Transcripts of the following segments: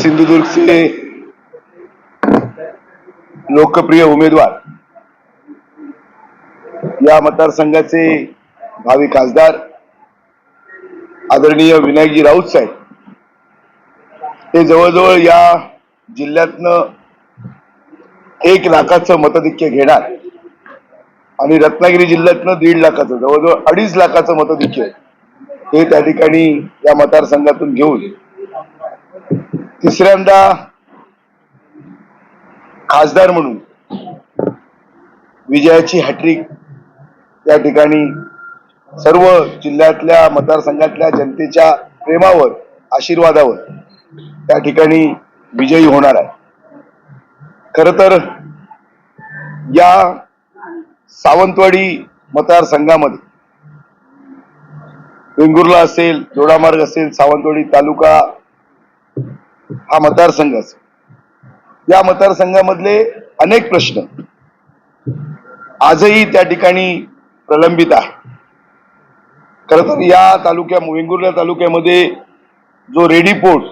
सिंधुदुर्गचे लोकप्रिय उमेदवार या मतदारसंघाचे भावी खासदार आदरणीय विनायकजी राऊत साहेब हे जवळजवळ या जिल्ह्यातनं 1 लाखाचं मताधिक्य घेणार आणि रत्नागिरी जिल्ह्यातनं 1.5 लाखाचं जवळजवळ 2.5 लाखाचं मताधिक्य हे त्या ठिकाणी या मतदारसंघातून घेऊन तिसऱ्यांदा खासदार म्हणून विजयाची हॅट्रिक त्या ठिकाणी सर्व जिल्ह्यातल्या मतदारसंघातल्या जनतेच्या प्रेमावर आशीर्वादावर त्या ठिकाणी विजयी होणार आहे। खरं तर या सावंतवाडी मतदारसंघामध्ये वेंगुर्ला असेल, दोडामार्ग असेल, सावंतवाडी तालुका हा मतदारसंघ असेल, या मतदारसंघामधले अनेक प्रश्न आजही त्या ठिकाणी प्रलंबित आहे। खरं तर या वेंगुर्ला तालुक्यामध्ये जो रेडी पोर्ट,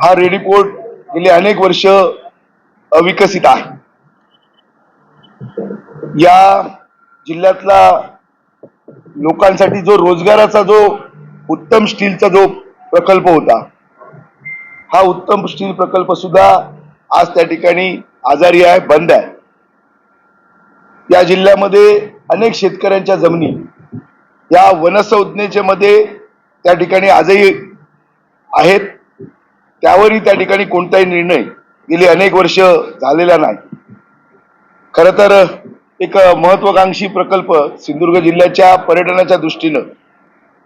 हा रेडी पोर्ट गेली अनेक वर्ष अविकसित आहे। या जिल्ह्यातला लोकांसाठी जो रोजगाराचा जो उत्तम स्टीलचा जो प्रकल्प होता, हा उत्तम स्टील प्रकल्प सुद्धा आज त्या ठिकाणी आजारी आहे, बंद आहे। या जिल्ह्यामध्ये अनेक शेतकऱ्यांच्या जमिनी या वनसंज्ञेच्या मध्ये त्या ठिकाणी आजही आहेत, त्यावरही त्या ठिकाणी कोणताही निर्णय गेली अनेक वर्ष झालेला नाही। खरं तर एक महत्वाकांक्षी प्रकल्प सिंधुदुर्ग जिल्ह्याच्या पर्यटनाच्या दृष्टीनं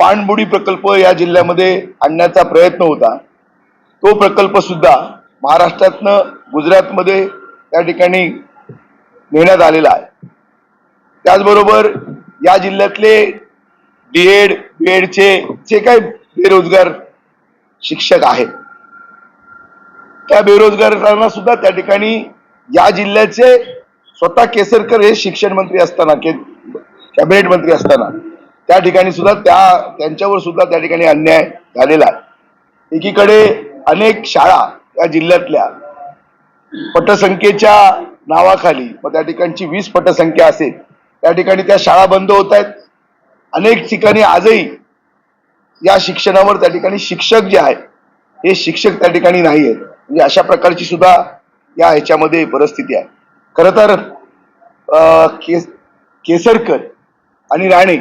पाणबुडी प्रकल्प या जिल्ह्यामध्ये आणण्याचा प्रयत्न होता। तो प्रकल्प सुद्धा महाराष्ट्रातनं गुजरातमध्ये त्या ठिकाणी नेण्यात आलेला आहे। त्याचबरोबर या जिल्ह्यातले डीएड बीएडचे जे काही बेरोजगार शिक्षक आहेत, त्या बेरोजगारांना सुद्धा त्या ठिकाणी या जिल्ह्याचे स्वतः केसरकर हे शिक्षण मंत्री असताना, कॅबिनेट मंत्री असताना त्या ठिकाणी सुद्धा त्यांच्यावर सुद्धा त्या ठिकाणी अन्याय झालेला आहे। एकीकडे अनेक शाळा या जिल्ह्यातल्या पटसंख्येच्या नावाखाली, मग त्या ठिकाणची 20 पटसंख्या असेल, त्या ठिकाणी त्या शाळा बंद होत आहेत। अनेक ठिकाणी आजही या शिक्षणावर त्या ठिकाणी शिक्षक जे आहेत हे शिक्षक त्या ठिकाणी नाही आहेत। म्हणजे अशा प्रकारची सुद्धा या ह्याच्यामध्ये परिस्थिती आहे। खरं तर केसरकर आणि राणे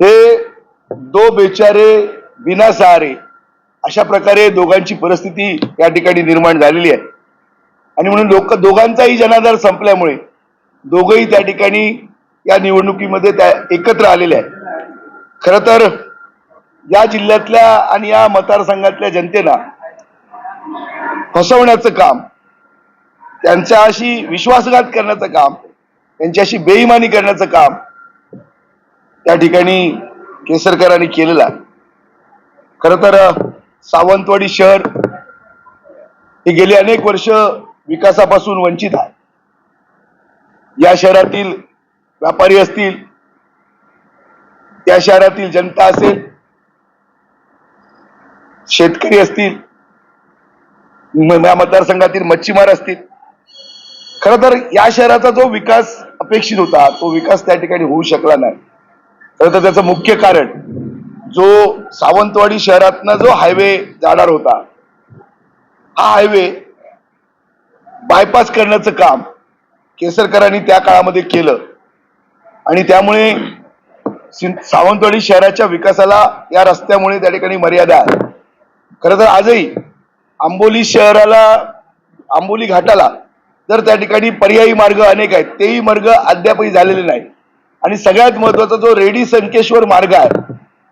हे दो बेचारे बिना सहारे अशा प्रकारे दोघांची परिस्थिती या ठिकाणी निर्माण झालेली आहे। आणि म्हणून दोघांचाही जनाधार संपल्यामुळे दोघंही त्या ठिकाणी या निवडणुकीमध्ये एकत्र आलेले आहेत। खरं तर या जिल्ह्यातल्या आणि या मतदारसंघातल्या जनतेला फसवण्याचं काम, त्यांच्याशी विश्वासघात करण्याचं काम, त्यांच्याशी बेईमानी करण्याचं काम त्या ठिकाणी केसरकरांनी केलेलं आहे। खरं तर सावंतवाडी शहर हे गेली अनेक वर्ष विकासापासून वंचित आहे। या शहरातील व्यापारी असतील, त्या शहरातील जनता असेल, शेतकरी असतील, या मतदारसंघातील मच्छीमार असतील, खरं तर या शहराचा जो विकास अपेक्षित होता तो विकास त्या ठिकाणी होऊ शकला नाही। खरं तर त्याचं मुख्य कारण जो सावंतवाडी शहरातनं जो हायवे जाणार होता, हा हायवे बायपास करण्याचं काम केसरकरांनी त्या काळामध्ये केलं आणि त्यामुळे सावंतवाडी शहराच्या विकासाला या रस्त्यामुळे त्या ठिकाणी मर्यादा आहे। खरं तर आजही आंबोली घाटाला जर त्या ठिकाणी पर्यायी मार्ग अनेक आहेत, तेही मार्ग अद्यापही झालेले नाही। आणि सगळ्यात महत्वाचा जो रेडी संकेश्वर मार्ग आहे,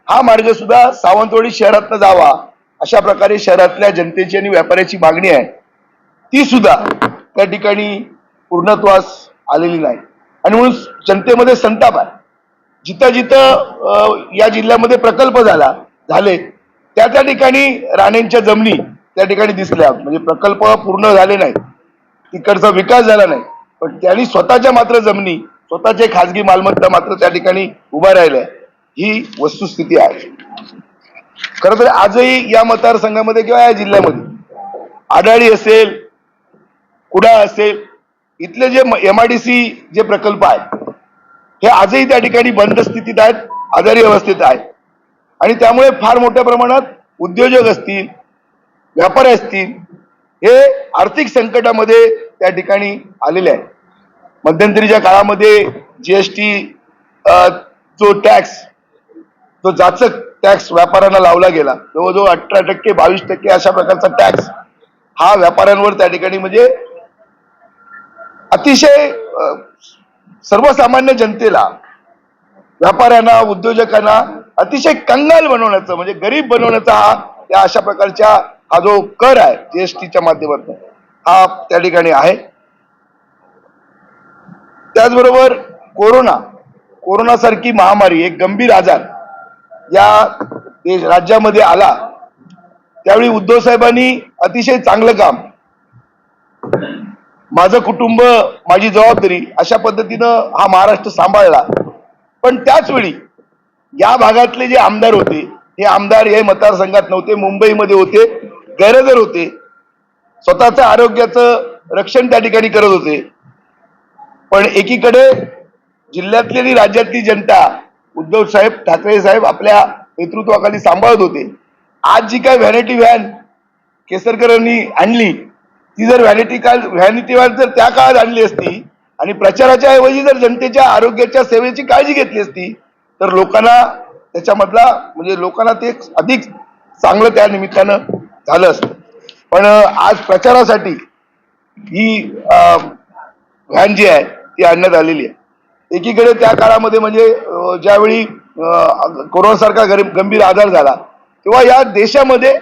हा मार्ग सुद्धा सावंतवाडी शहरातनं जावा अशा प्रकारे शहरातल्या जनतेची आणि व्यापाऱ्याची मागणी आहे, ती सुद्धा त्या ठिकाणी पूर्णत्वास आलेली नाही। आणि म्हणून जनतेमध्ये संताप आहे। जिथं जिथं या जिल्ह्यामध्ये प्रकल्प झाले त्या ठिकाणी राणेंच्या जमिनी त्या ठिकाणी दिसल्या, म्हणजे प्रकल्प पूर्ण झाले नाही, तिकडचा विकास झाला नाही, पण त्यांनी स्वतःच्या मात्र जमिनी, स्वतःचे खासगी मालमत्ता मात्र त्या ठिकाणी उभा राहिल्या, ही वस्तुस्थिती आहे। खरं तर आजही या मतदारसंघामध्ये किंवा या जिल्ह्यामध्ये आढाळी असेल, कुडाळ असेल, इथले जे MIDC जे प्रकल्प आहेत हे आजही त्या ठिकाणी बंद स्थितीत आहेत, आजारी अवस्थेत आहेत आणि त्यामुळे फार मोठ्या प्रमाणात उद्योजक असतील, व्यापारी असतील, हे आर्थिक संकटामध्ये त्या ठिकाणी आलेले आहेत. मध्यंतरीच्या काळामध्ये GST जो टॅक्स, जो जाचक टॅक्स व्यापाऱ्यांना लावला गेला, जवळजवळ 18%, 22% अशा प्रकारचा टॅक्स हा व्यापाऱ्यांवर त्या ठिकाणी म्हणजे अतिशय सर्वसामान्य जनतेला, व्यापाऱ्यांना, उद्योजकांना अतिशय कंगाल बनवण्याचं म्हणजे गरीब बनवण्याचा हा या अशा प्रकारच्या हा जो कर आहे GSTच्या माध्यमातून हा त्या ठिकाणी आहे. त्याचबरोबर कोरोना सारखी महामारी, एक गंभीर आजार या राज्यामध्ये आला त्यावेळी उद्धव साहेबांनी अतिशय चांगलं काम, माझं कुटुंब माझी जबाबदारी अशा पद्धतीनं हा महाराष्ट्र सांभाळला. पण त्याच वेळी या भागातले जे आमदार होते, हे आमदार हे मतदारसंघात नव्हते, मुंबईमध्ये होते, गैरहजर होते, स्वतःचं आरोग्याचं रक्षण त्या ठिकाणी करत होते. पण एकीकडे जिल्ह्यातली आणि राज्यातली जनता उद्धव साहेब ठाकरे साहेब आपल्या नेतृत्वाखाली सांभाळत होते. आज जी काय व्हॅनिटी व्हॅन केसरकरांनी आणली, ती जर व्हॅनिटी व्हॅन जर त्या काळात आणली असती आणि प्रचाराच्या ऐवजी जर जनतेच्या आरोग्याच्या सेवेची काळजी घेतली असती तर लोकांना त्याच्यामधला म्हणजे लोकांना ते अधिक चांगलं त्या निमित्तानं झालं असतं. पण आज प्रचारासाठी ही व्हॅन जी आहे ती आणण्यात आलेली आहे. एकीकडे त्या काळामध्ये म्हणजे ज्यावेळी कोरोनासारखा गंभीर आजार झाला तेव्हा या देशामध्ये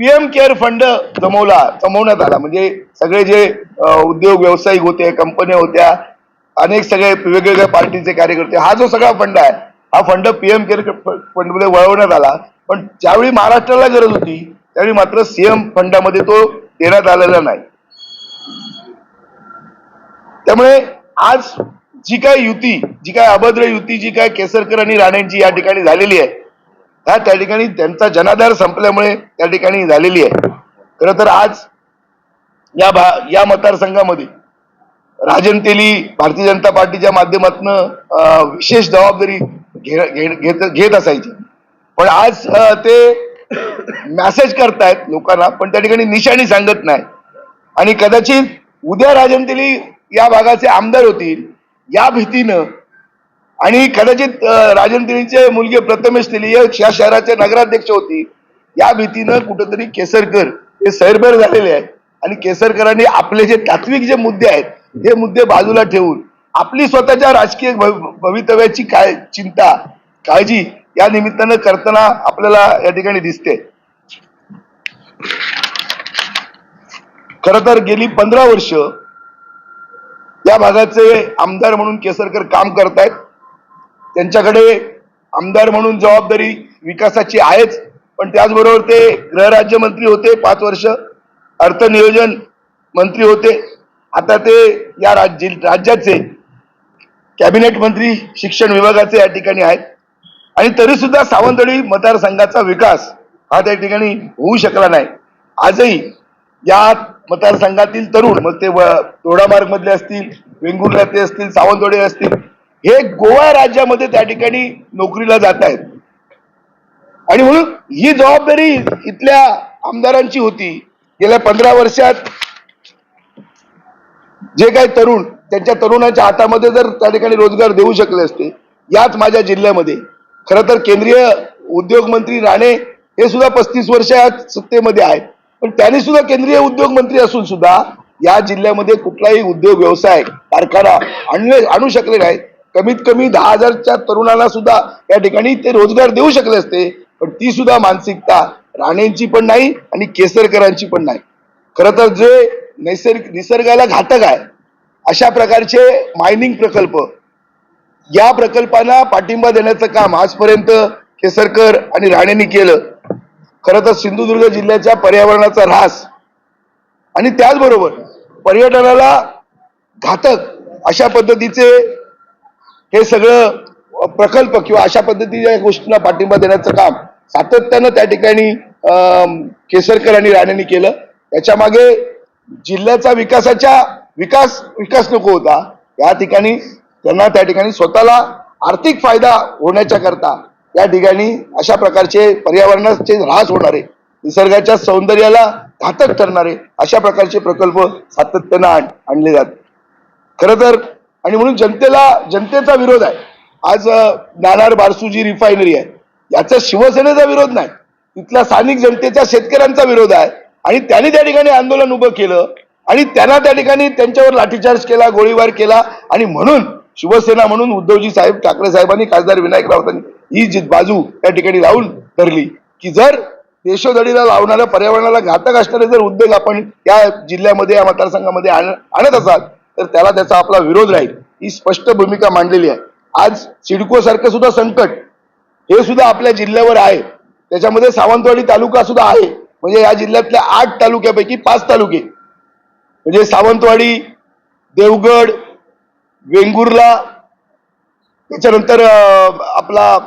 PM केअर फंड जमवण्यात आला. म्हणजे सगळे जे उद्योग व्यावसायिक होते, कंपन्या होत्या, अनेक सगळे वेगवेगळ्या पार्टीचे कार्यकर्ते, हा जो सगळा फंड आहे हा फंड PM केअर फंड मध्ये वळवण्यात आला. पण ज्यावेळी महाराष्ट्राला गरज होती त्यावेळी मात्र CM फंडामध्ये तो देण्यात आलेला नाही. त्यामुळे आज जी काय अभद्र युती जी काय केसरकर आणि राणेंची या ठिकाणी झालेली आहे, त्या ठिकाणी त्यांचा जनाधार संपल्यामुळे त्या ठिकाणी झालेली आहे. खरं तर आज या मतदारसंघामध्ये राजन तेली भारतीय जनता पार्टीच्या माध्यमातून विशेष जबाबदारी घेत असायची. पण आज ते मेसेज करतायत लोकांना, पण त्या ठिकाणी निशाणी सांगत नाही. आणि कदाचित उद्या राजन तेली या भागाचे आमदार होतील या भीतीनं, आणि कदाचित राजन तेलीचे मुलगे प्रथमेश तेली या शहराचे नगराध्यक्ष होती या भीतीनं कुठंतरी केसरकर हे सैरभैर झालेले आहेत. आणि केसरकरांनी आपले जे तात्विक जे मुद्दे आहेत हे मुद्दे बाजूला ठेवून आपली स्वतःच्या राजकीय भवितव्याची चिंता, काळजी या निमित्तानं करताना आपल्याला या ठिकाणी दिसते. खरं तर गेली 15 वर्ष या भागाचे आमदार म्हणून केसरकर काम करतायत. त्यांच्याकडे आमदार म्हणून जबाबदारी विकासाची आहेच, पण त्याचबरोबर ते गृहराज्यमंत्री होते 5 वर्ष, अर्थ नियोजन मंत्री होते, आता ते या राज्याचे कॅबिनेट मंत्री शिक्षण विभागाचे या ठिकाणी आहेत. आणि तरी सुद्धा सावंतवाडी मतदारसंघाचा विकास हा त्या ठिकाणी होऊ शकला नाही. आजही या मतदारसंघातील तरुण, मग ते दोडामार्ग मधले असतील, वेंगुर्ल्यातले असतील, सावंतवाडी असतील, हे गोवा राज्यामध्ये त्या ठिकाणी नोकरीला जात आहेत. आणि म्हणून ही जबाबदारी इथल्या आमदारांची होती. गेल्या 15 वर्षात जे काही तरुण, त्यांच्या तरुणाच्या हातामध्ये जर त्या ठिकाणी रोजगार देऊ शकले असते. याच माझ्या जिल्ह्यामध्ये खरं तर केंद्रीय उद्योग मंत्री राणे हे सुद्धा 35 वर्ष सत्तेमध्ये आहेत, पण त्यांनी सुद्धा केंद्रीय उद्योग मंत्री असून सुद्धा या जिल्ह्यामध्ये कुठलाही उद्योग व्यवसाय कारखाना आणू शकले नाहीत. कमीत कमी 10,000च्या तरुणांना सुद्धा या ठिकाणी ते रोजगार देऊ शकले असते, पण ती सुद्धा मानसिकता राणेंची पण नाही आणि केसरकरांची पण नाही. खरं तर जे निसर्गाला घातक आहे अशा प्रकारचे मायनिंग प्रकल्प, या प्रकल्पांना पाठिंबा देण्याचं काम आजपर्यंत केसरकर आणि राणेंनी केलं. खरं तर सिंधुदुर्ग जिल्ह्याच्या पर्यावरणाचा ऱ्हास आणि त्याचबरोबर पर्यटनाला घातक अशा पद्धतीचे हे सगळं प्रकल्प किंवा अशा पद्धतीच्या गोष्टींना पाठिंबा देण्याचं काम सातत्यानं त्या ठिकाणी केसरकर आणि राणेंनी केलं. त्याच्या मागे जिल्ह्याचा विकास नको होता. या ठिकाणी त्यांना त्या ठिकाणी स्वतःला आर्थिक फायदा होण्याच्या करता या ठिकाणी अशा प्रकारचे पर्यावरणाचे ऱ्हास होणारे, निसर्गाच्या सौंदर्याला घातक ठरणारे अशा प्रकारचे प्रकल्प सातत्यानं आणले जातात. खरं तर आणि म्हणून जनतेचा विरोध आहे. आज नाणार बारसूजी रिफायनरी आहे, याचा शिवसेनेचा विरोध नाही, तिथल्या स्थानिक जनतेच्या शेतकऱ्यांचा विरोध आहे. आणि त्यांनी त्या ठिकाणी आंदोलन उभं केलं आणि त्यांना त्या ठिकाणी त्यांच्यावर लाठीचार्ज केला, गोळीबार केला. आणि म्हणून शिवसेना म्हणून उद्धवजी साहेब, ठाकरे साहेबांनी, खासदार विनायक राऊतांनी ही जी बाजू त्या ठिकाणी लावून धरली की जर देशोधडीला लावणाऱ्या, पर्यावरणाला घातक असणारे जर उद्योग आपण या जिल्ह्यामध्ये, या मतदारसंघामध्ये आणत असाल तर त्याचा आपला विरोध राहील, ही स्पष्ट भूमिका मांडलेली आहे. आज सिडको सारखं सुद्धा संकट हे सुद्धा आपल्या जिल्ह्यावर आहे. त्याच्यामध्ये सावंतवाडी तालुका सुद्धा आहे. म्हणजे या जिल्ह्यातल्या 8 तालुक्यापैकी 5 तालुके म्हणजे सावंतवाडी, देवगड, वेंगुर्ला, त्याच्यानंतर आपला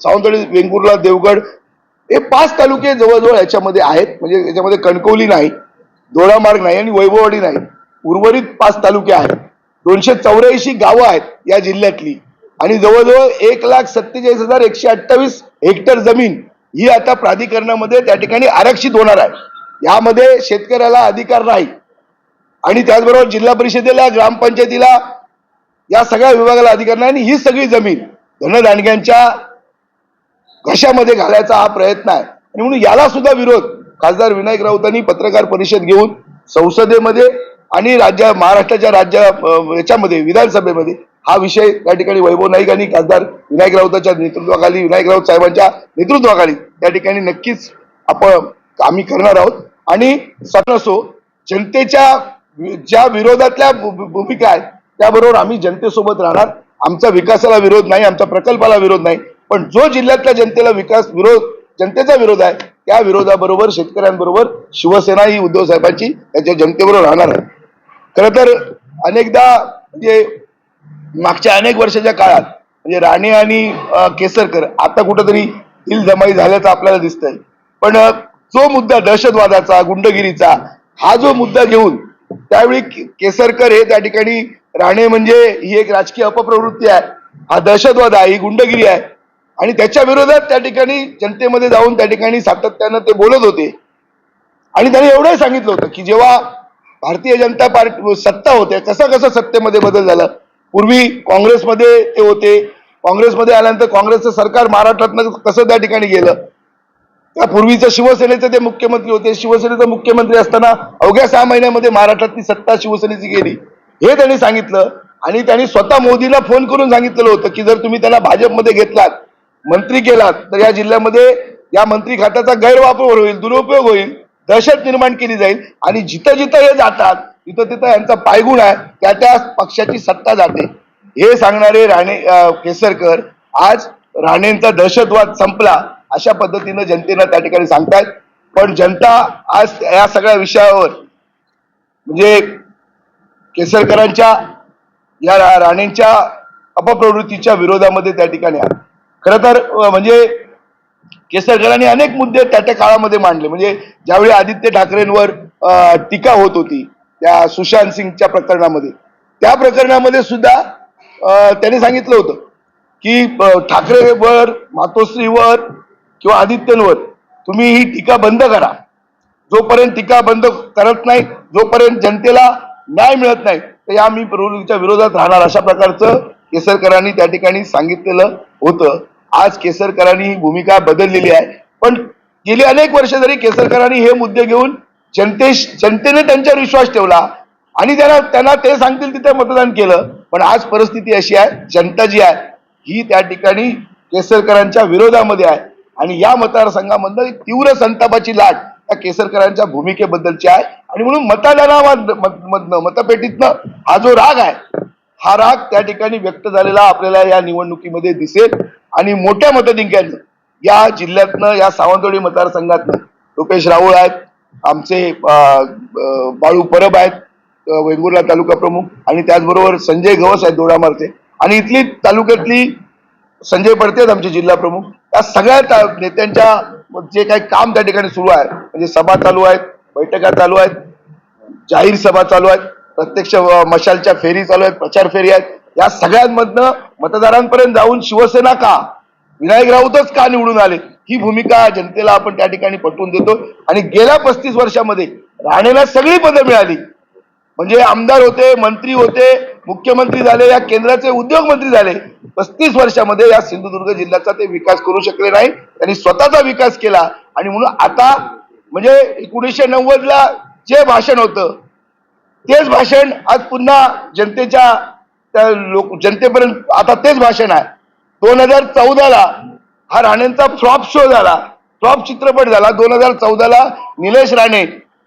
सावंतवाडी, वेंगुर्ला, देवगड हे 5 तालुके जवळजवळ याच्यामध्ये आहेत. म्हणजे याच्यामध्ये कणकवली नाही, दोडामार्ग नाही आणि वैभववाडी नाही, उर्वरित 5 तालुके आहेत. 284 गावं आहेत या जिल्ह्यातली आणि जवळजवळ 1,47,128 हेक्टर जमीन ही आता प्राधिकरणामध्ये त्या ठिकाणी आरक्षित होणार आहे. यामध्ये शेतकऱ्याला अधिकार नाही आणि त्याचबरोबर जिल्हा परिषदेला, ग्रामपंचायतीला, या सगळ्या विभागाला अधिकार नाही. आणि ही सगळी जमीन धनदांडग्यांच्या घशामध्ये घालायचा हा प्रयत्न आहे. आणि म्हणून याला सुद्धा विरोध खासदार विनायक राऊतांनी पत्रकार परिषद घेऊन संसदेमध्ये आणि महाराष्ट्राच्या याच्यामध्ये विधानसभेमध्ये हा विषय त्या ठिकाणी वैभव नाईक आणि खासदार विनायक राऊतांच्या नेतृत्वाखाली, विनायक राऊत साहेबांच्या नेतृत्वाखाली त्या ठिकाणी नक्कीच आम्ही करणार आहोत. आणि सणसो जनतेच्या ज्या विरोधातल्या भूमिका आहेत त्याबरोबर आम्ही जनतेसोबत राहणार. आमचा विकासाला विरोध नाही, आमचा प्रकल्पाला विरोध नाही, पण जो जिल्ह्यातल्या जनतेला जनतेचा विरोध आहे त्या विरोधाबरोबर शेतकऱ्यांबरोबर शिवसेना ही उद्धव साहेबांची त्याच्या जनतेबरोबर राहणार आहे. खरं तर अनेकदा म्हणजे मागच्या अनेक वर्षाच्या काळात म्हणजे राणे आणि केसरकर आता कुठंतरी दिलजमाई झाल्याचं आपल्याला दिसतंय. पण जो मुद्दा दहशतवादाचा, गुंडगिरीचा हा जो मुद्दा घेऊन त्यावेळी केसरकर हे त्या ठिकाणी राणे म्हणजे ही एक राजकीय अपप्रवृत्ती आहे, हा दहशतवाद आहे, ही गुंडगिरी आहे आणि त्याच्या विरोधात त्या ठिकाणी जनतेमध्ये जाऊन त्या ठिकाणी सातत्यानं ते बोलत होते. आणि त्यांनी एवढंही सांगितलं होतं की जेव्हा भारतीय जनता पार्टी सत्ता होते कसं सत्तेमध्ये बदल झाला. पूर्वी काँग्रेसमध्ये ते होते, काँग्रेसमध्ये आल्यानंतर काँग्रेसचं सरकार महाराष्ट्रातनं कसं त्या ठिकाणी गेलं. त्या पूर्वीचं शिवसेनेचे ते मुख्यमंत्री होते, शिवसेनेचा मुख्यमंत्री असताना अवघ्या 6 महिन्यामध्ये महाराष्ट्रातली सत्ता शिवसेनेची गेली हे त्यांनी सांगितलं. आणि त्यांनी स्वतः मोदींना फोन करून सांगितलेलं होतं की जर तुम्ही त्यांना भाजपमध्ये घेतलात, मंत्री केलात तर या जिल्ह्यामध्ये या मंत्री खात्याचा गैरवापर होईल, दुरुपयोग होईल, दहशत निर्माण केली जाईल आणि जिथं जिथं हे जातात तिथं यांचा पायगुण आहे, त्या पक्षाची सत्ता जाते हे सांगणारे केसरकर आज राणेंचा दहशतवाद संपला अशा पद्धतीनं जनतेला त्या ठिकाणी सांगतायत. पण जनता आज या सगळ्या विषयावर म्हणजे केसरकरांच्या या राणेंच्या अपप्रवृत्तीच्या विरोधामध्ये त्या ठिकाणी आहे. खरं तर म्हणजे केसरकरांनी अनेक मुद्दे त्या काळामध्ये मांडले. म्हणजे ज्यावेळी आदित्य ठाकरेंवर टीका होत होती त्या सुशांत सिंगच्या प्रकरणामध्ये, त्या प्रकरणामध्ये सुद्धा त्यांनी सांगितलं होतं की ठाकरेवर, मातोश्रीवर किंवा आदित्यंवर तुम्ही ही टीका बंद करा. जोपर्यंत टीका बंद करत नाही, जोपर्यंत जनतेला न्याय मिळत नाही तर या मी प्रवृत्तीच्या विरोधात राहणार अशा प्रकारचं केसरकरांनी त्या ठिकाणी सांगितलेलं होतं. आज केसरकरांनी ही भूमिका बदललेली आहे. पण गेली अनेक वर्ष जरी केसरकरांनी हे मुद्दे घेऊन जनतेने त्यांच्यावर विश्वास ठेवला आणि त्यांना ते सांगतील तिथे मतदान केलं. पण आज परिस्थिती अशी आहे, जनता जी आहे ही त्या ठिकाणी केसरकरांच्या विरोधामध्ये आहे आणि या मतदारसंघामधनं तीव्र संतापाची लाट त्या केसरकरांच्या भूमिकेबद्दलची आहे. आणि म्हणून मतपेटीतनं हा जो राग आहे, हा राग त्या ठिकाणी व्यक्त झालेला आपल्याला या निवडणुकीमध्ये दिसेल. आणि मोठ्या मतदिंक्यानं या जिल्ह्यातनं, या सावंतवाडी मतदारसंघातनं रुपेश राऊळ आहेत, आमचे बाळू परब आहेत वेंगुर्ला तालुका प्रमुख, आणि त्याचबरोबर संजय गवस आहेत दोडामार्गचे, आणि इथली तालुक्यातली संजय पडते आमचे जिल्हा प्रमुख. या सगळ्या नेत्यांच्या जे काही काम त्या ठिकाणी सुरू आहे, म्हणजे सभा चालू आहेत, बैठका चालू आहेत, जाहीर सभा चालू आहेत, प्रत्यक्ष मशालच्या फेरी चालू आहेत, प्रचार फेरी आहेत, या सगळ्यांमधनं मतदारांपर्यंत जाऊन शिवसेना का, विनायक राऊतच का निवडून आले, ही भूमिका जनतेला आपण त्या ठिकाणी पटवून देतो. आणि गेल्या 35 वर्षामध्ये राणेला सगळी पदं मिळाली, म्हणजे आमदार होते, मंत्री होते, मुख्यमंत्री झाले, या केंद्राचे उद्योगमंत्री झाले. 35 वर्षामध्ये या सिंधुदुर्ग जिल्ह्याचा ते विकास करू शकले नाही, त्यांनी स्वतःचा विकास केला. आणि म्हणून आता म्हणजे 1990ला जे भाषण होतं तेच भाषण आज पुन्हा जनतेपर्यंत आता तेच भाषण आहे. 2014ला हा राणेंचा फ्लॉप शो झाला, फ्लॉप चित्रपट झाला. 2014ला निलेश राणे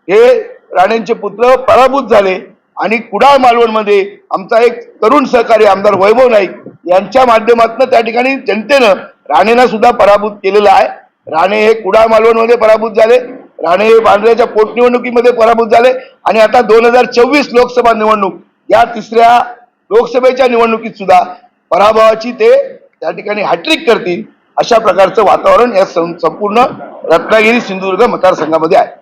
हे राणेंचे पुत्र पराभूत झाले आणि कुडाळ मालवणमध्ये आमचा एक तरुण सहकारी आमदार वैभव नाईक यांच्या माध्यमातून त्या ठिकाणी जनतेनं राणेंना सुद्धा पराभूत केलेला आहे. राणे हे कुडाळ मालवणमध्ये पराभूत झाले, राणे हे बांद्र्याच्या पोटनिवडणुकीमध्ये पराभूत झाले आणि आता 2024 लोकसभा निवडणूक या तिसऱ्या लोकसभेच्या निवडणुकीत सुद्धा पराभवाची ते त्या ठिकाणी हॅट्रिक करतील, अशा प्रकारचं वातावरण या संपूर्ण रत्नागिरी सिंधुदुर्ग मतदारसंघामध्ये आहे.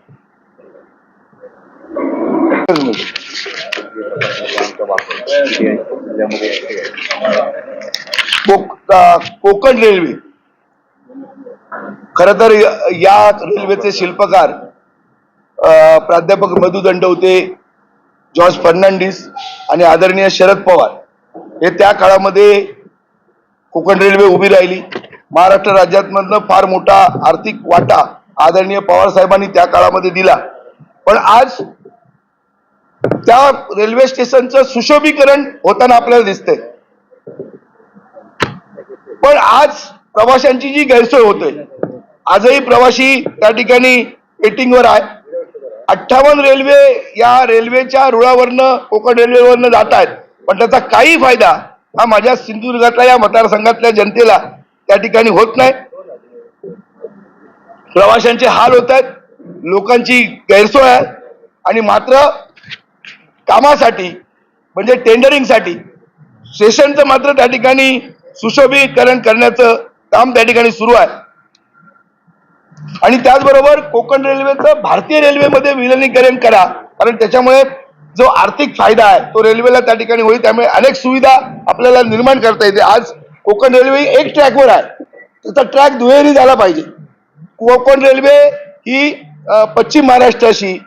कोकण रेल्वे, खर तर या रेल्वेचे शिल्पकार प्राध्यापक मधु दंडवते, जॉर्ज फर्नांडिस आणि आदरणीय शरद पवार हे त्या काळामध्ये कोकण रेल्वे उभी राहिली. महाराष्ट्र राज्यातमधनं फार मोठा आर्थिक वाटा आदरणीय पवार साहेबांनी त्या काळामध्ये दिला. पण आज त्या रेल्वे स्टेशनचं सुशोभीकरण होताना आपल्याला दिसतंय. पण आज प्रवाशांची जी गैरसोय होते, आजही प्रवासी त्या ठिकाणी वेटिंगवर आहे. 58 रेल्वे या रेल्वेच्या रुळावरनं कोकण रेल्वेवरनं जात आहेत, पण त्याचा काही फायदा हा माझ्या सिंधुदुर्गातल्या या मतदारसंघातल्या जनतेला त्या ठिकाणी होत नाही. प्रवाशांचे हाल होत आहेत, लोकांची गैरसोय आहे आणि मात्र कामासाठी म्हणजे टेंडरिंगसाठी स्टेशनचं मात्र त्या ठिकाणी सुशोभीकरण करण्याचं काम त्या ठिकाणी सुरू आहे. आणि त्याचबरोबर कोकण रेल्वेचं भारतीय रेल्वेमध्ये विलिनीकरण करा, कारण त्याच्यामुळे जो आर्थिक फायदा आहे तो रेल्वेला त्या ठिकाणी होईल. त्यामुळे अनेक सुविधा आपल्याला निर्माण करता येते. आज कोकण रेल्वे एक ट्रॅकवर आहे, त्याचा ट्रॅक दुहेरी झाला पाहिजे. कोकण रेल्वे ही पश्चिम महाराष्ट्राशी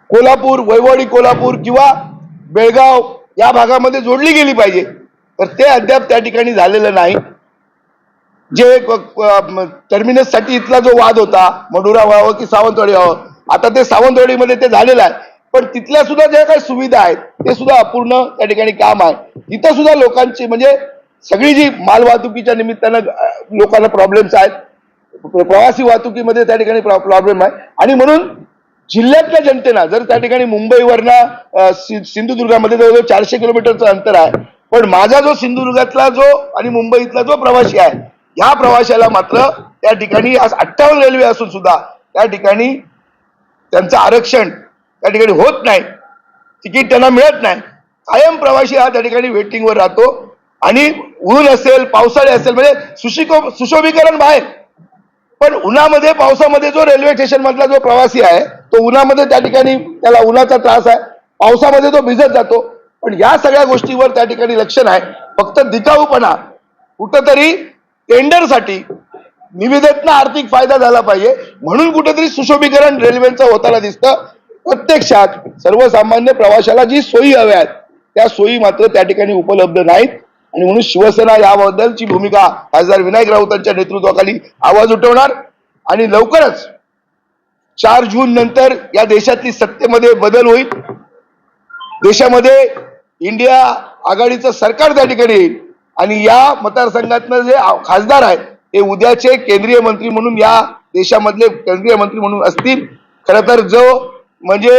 कोल्हापूर, वैभववाडी कोल्हापूर किंवा बेळगाव या भागामध्ये जोडली गेली पाहिजे, तर ते अद्याप त्या ठिकाणी झालेलं नाही. जे टर्मिनस साठी इथला जो वाद होता, मढुरा व्हावं की सावंतवाडी व्हावं, आता ते सावंतवाडीमध्ये ते झालेलं आहे. पण तिथल्या सुद्धा ज्या काही सुविधा आहेत ते सुद्धा अपूर्ण त्या ठिकाणी काम आहे. तिथं सुद्धा लोकांची म्हणजे सगळी जी मालवाहतुकीच्या निमित्तानं लोकांना प्रॉब्लेम्स आहेत, प्रवासी वाहतुकीमध्ये त्या ठिकाणी प्रॉब्लेम आहे. आणि म्हणून जिल्ह्यातल्या जनतेला जर त्या ठिकाणी मुंबईवरनं सिंधुदुर्गामध्ये जवळजवळ 400 किलोमीटरचं अंतर आहे, पण माझा जो सिंधुदुर्गातला जो आणि मुंबईतला जो प्रवासी आहे, या प्रवाशाला मात्र त्या ठिकाणी आज 58 रेल्वे असून सुद्धा त्या ठिकाणी त्यांचं आरक्षण त्या ठिकाणी होत नाही, तिकीट त्यांना मिळत नाही. कायम प्रवासी हा त्या ठिकाणी वेटिंगवर राहतो. आणि ऊन असेल, पावसाळे असेल, म्हणजे सुशोभीकरण बाहेर, पण उन्हामध्ये पावसामध्ये जो रेल्वे स्टेशन मधला जो प्रवासी आहे तो उन्हामध्ये त्या ठिकाणी त्याला उन्हाचा त्रास आहे, पावसामध्ये तो भिजत जातो. पण या सगळ्या गोष्टीवर त्या ठिकाणी लक्ष नाही, फक्त दिखाऊपणा. कुठंतरी टेंडरसाठी निविदेतनं आर्थिक फायदा झाला पाहिजे म्हणून कुठेतरी सुशोभीकरण रेल्वेचं होताना दिसतं. प्रत्यक्षात सर्वसामान्य प्रवाशाला जी सोयी हव्या आहेत त्या सोयी मात्र त्या ठिकाणी उपलब्ध नाहीत. आणि म्हणून शिवसेना याबद्दलची भूमिका खासदार विनायक राऊतांच्या नेतृत्वाखाली आवाज उठवणार आणि लवकरच 4 जून नंतर या देशातली सत्तेमध्ये बदल होईल. देशामध्ये इंडिया आघाडीचं सरकार त्या ठिकाणी येईल आणि या मतदारसंघातनं जे खासदार आहेत ते उद्याचे केंद्रीय मंत्री म्हणून या देशामधले केंद्रीय मंत्री म्हणून असतील. खरं तर जो म्हणजे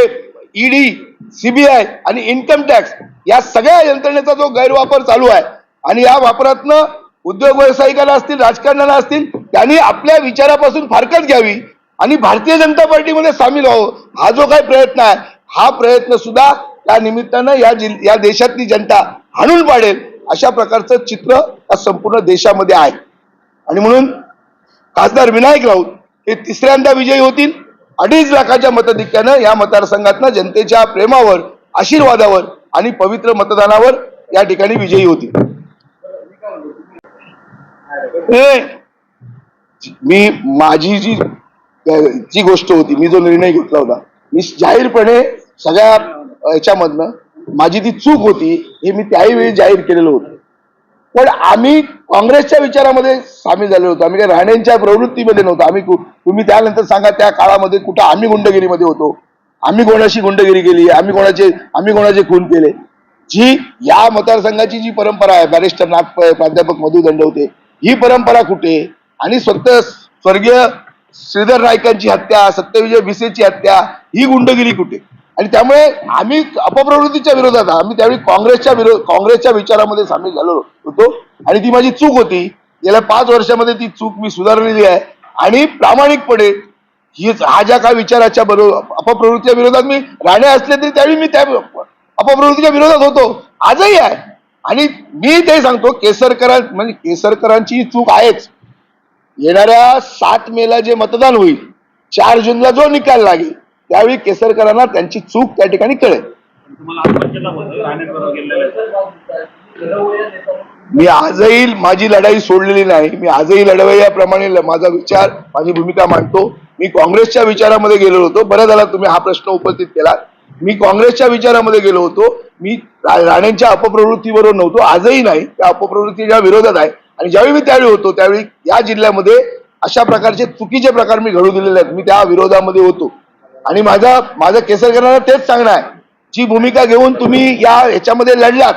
ईडी, सीबीआय आणि इन्कम टॅक्स या सगळ्या यंत्रणेचा जो गैरवापर चालू आहे आणि या वापरातनं उद्योग व्यावसायिकांना असतील, राजकारणाला असतील, त्यांनी आपल्या विचारापासून फारकत घ्यावी आणि भारतीय जनता पार्टीमध्ये सामील व्हावं. हा जो काही प्रयत्न आहे हा प्रयत्न सुद्धा त्या निमित्तानं या देशातली जनता हाणून पाडेल अशा प्रकारचं चित्र संपूर्ण देशामध्ये आहे. आणि म्हणून खासदार विनायक राऊत हे तिसऱ्यांदा विजयी होतील. 2.5 लाखाच्या मताधिक्यानं या मतदारसंघातनं जनतेच्या प्रेमावर, आशीर्वादावर आणि पवित्र मतदानावर या ठिकाणी विजयी होतील. मी माझी जी गोष्ट होती, मी जो निर्णय घेतला होता, मी जाहीरपणे सगळ्या याच्यामधनं माझी ती चूक होती हे मी त्याही वेळी जाहीर केलेलं होतं. पण आम्ही काँग्रेसच्या विचारामध्ये सामील झालेलो होतो. आम्ही काही राणेंच्या प्रवृत्तीमध्ये नव्हतो. आम्ही तुम्ही त्यानंतर सांगा त्या काळामध्ये कुठं आम्ही गुंडगिरीमध्ये होतो, आम्ही कोणाशी गुंडगिरी केली, आम्ही कोणाचे खून केले. जी या मतदारसंघाची जी परंपरा आहे, बॅरिस्टर प्राध्यापक मधु दंडवते, ही परंपरा कुठे? आणि स्वतः स्वर्गीय श्रीधर नाईकांची हत्या, सत्यविजय भिसेची हत्या, ही गुंडगिरी कुठे? आणि त्यामुळे आम्ही अपप्रवृत्तीच्या विरोधात, आम्ही त्यावेळी काँग्रेसच्या विचारामध्ये सामील झालो होतो आणि ती माझी चूक होती. गेल्या 5 वर्षामध्ये ती चूक मी सुधारलेली आहे आणि प्रामाणिकपणे हा ज्या काय विचाराच्या अपप्रवृत्तीच्या विरोधात मी राणे असले तरी त्यावेळी मी त्या अपप्रवृत्तीच्या विरोधात होतो, आजही आहे. आणि मी ते सांगतो, केसरकरांची चूक आहेच. येणाऱ्या 7 मेला जे मतदान होईल, 4 जूनला जो निकाल लागेल, त्यावेळी केसरकरांना त्यांची चूक त्या ठिकाणी कळेल. मी आजही माझी लढाई सोडलेली नाही. मी आजही लढवयाप्रमाणे माझा विचार, माझी भूमिका मांडतो. मी काँग्रेसच्या विचारामध्ये गेलो होतो. बरं झालं तुम्ही हा प्रश्न उपस्थित केला. मी काँग्रेसच्या विचारामध्ये गेलो होतो. मी राणेंच्या अपप्रवृत्तीबरोबर नव्हतो, आजही नाही. त्या अपप्रवृत्तीच्या विरोधात आहे. आणि ज्यावेळी मी त्यावेळी होतो त्यावेळी या जिल्ह्यामध्ये अशा प्रकारचे चुकीचे प्रकार मी घडू दिलेले आहेत. मी त्या विरोधामध्ये होतो आणि माझं केसरकरांना तेच सांगणं आहे, जी भूमिका घेऊन तुम्ही याच्यामध्ये लढलात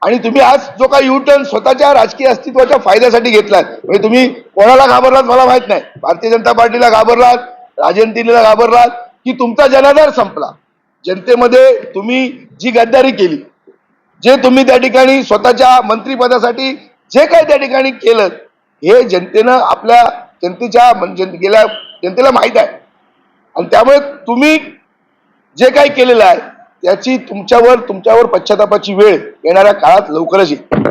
आणि तुम्ही आज जो काही युटर्न स्वतःच्या राजकीय अस्तित्वाच्या फायद्यासाठी घेतलात, म्हणजे तुम्ही कोणाला घाबरलात मला माहित नाही. भारतीय जनता पार्टीला घाबरलात, राजनतीला घाबरलात की तुमचा जनाधार संपला. जनतेमध्ये तुम्ही जी गद्दारी केली, जे तुम्ही त्या ठिकाणी स्वतःच्या मंत्रिपदासाठी जे काही त्या ठिकाणी केलं, हे जनतेला माहित आहे. आणि त्यामुळे तुम्ही जे काही केलेलं आहे त्याची तुमच्यावर पश्चातापाची वेळ येणाऱ्या काळात लवकरच येईल.